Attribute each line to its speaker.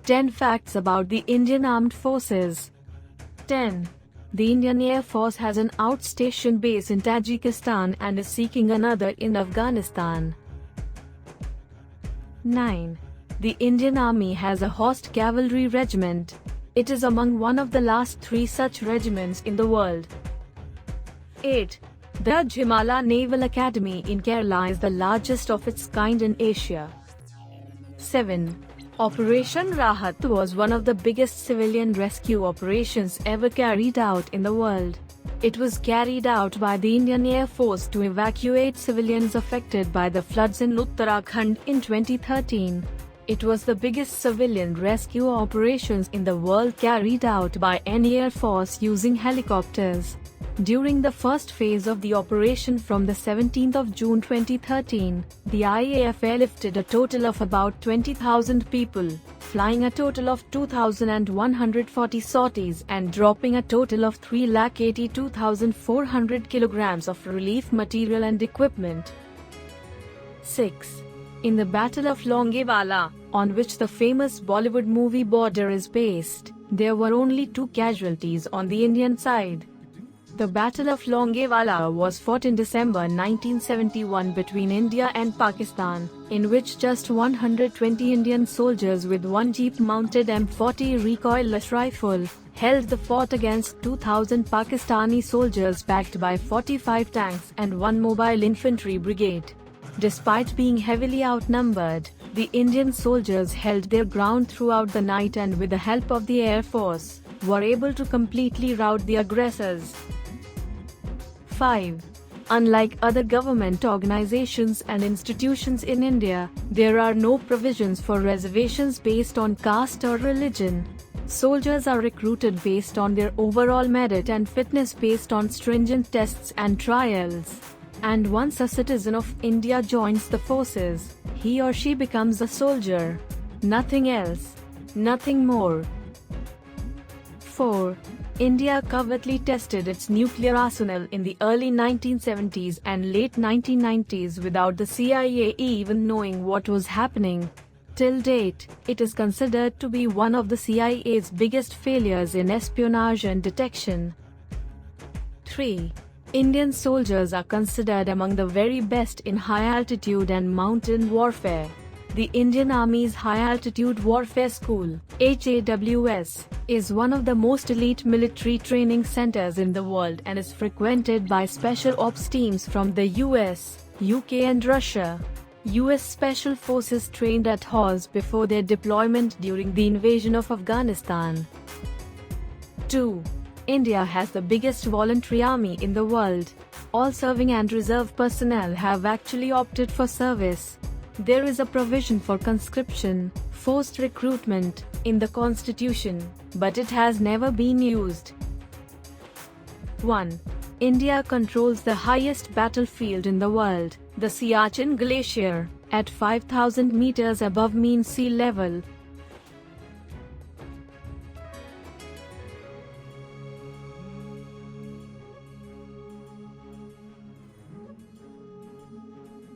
Speaker 1: 10 Facts about the Indian Armed Forces. 10. The Indian Air Force has an outstation base in Tajikistan and is seeking another in Afghanistan. 9. The Indian Army has a Horse Cavalry Regiment. It is among one of the last 3 such regiments in the world. 8. The Jimala Naval Academy in Kerala is the largest of its kind in Asia. 7. Operation Rahat was one of the biggest civilian rescue operations ever carried out in the world. It was carried out by the Indian Air Force to evacuate civilians affected by the floods in Uttarakhand in 2013. It was the biggest civilian rescue operations in the world carried out by any air force using helicopters. During the first phase of the operation from the 17th of June 2013, the IAF airlifted a total of about 20,000 people, flying a total of 2,140 sorties and dropping a total of 382,400 kilograms of relief material and equipment. 6. In the Battle of Longewala, on which the famous Bollywood movie Border is based, there were only 2 casualties on the Indian side. The Battle of Longewala was fought in December 1971 between India and Pakistan, in which just 120 Indian soldiers with 1 jeep-mounted M40 recoilless rifle held the fort against 2,000 Pakistani soldiers backed by 45 tanks and 1 mobile infantry brigade. Despite being heavily outnumbered, the Indian soldiers held their ground throughout the night and with the help of the Air Force, were able to completely rout the aggressors. 5. Unlike other government organizations and institutions in India, there are no provisions for reservations based on caste or religion. Soldiers are recruited based on their overall merit and fitness based on stringent tests and trials. And once a citizen of India joins the forces, he or she becomes a soldier. Nothing else. Nothing more. 4. India covertly tested its nuclear arsenal in the early 1970s and late 1990s without the CIA even knowing what was happening. Till date, it is considered to be one of the CIA's biggest failures in espionage and detection. 3. Indian soldiers are considered among the very best in high-altitude and mountain warfare. The Indian Army's High-Altitude Warfare School, HAWS, is one of the most elite military training centers in the world and is frequented by special ops teams from the US, UK and Russia. US Special Forces trained at HAWS before their deployment during the invasion of Afghanistan. 2. India has the biggest voluntary army in the world. All serving and reserve personnel have actually opted for service. There is a provision for conscription, forced recruitment, in the constitution, but it has never been used. 1. India controls the highest battlefield in the world, the Siachen Glacier, at 5,000 meters above mean sea level,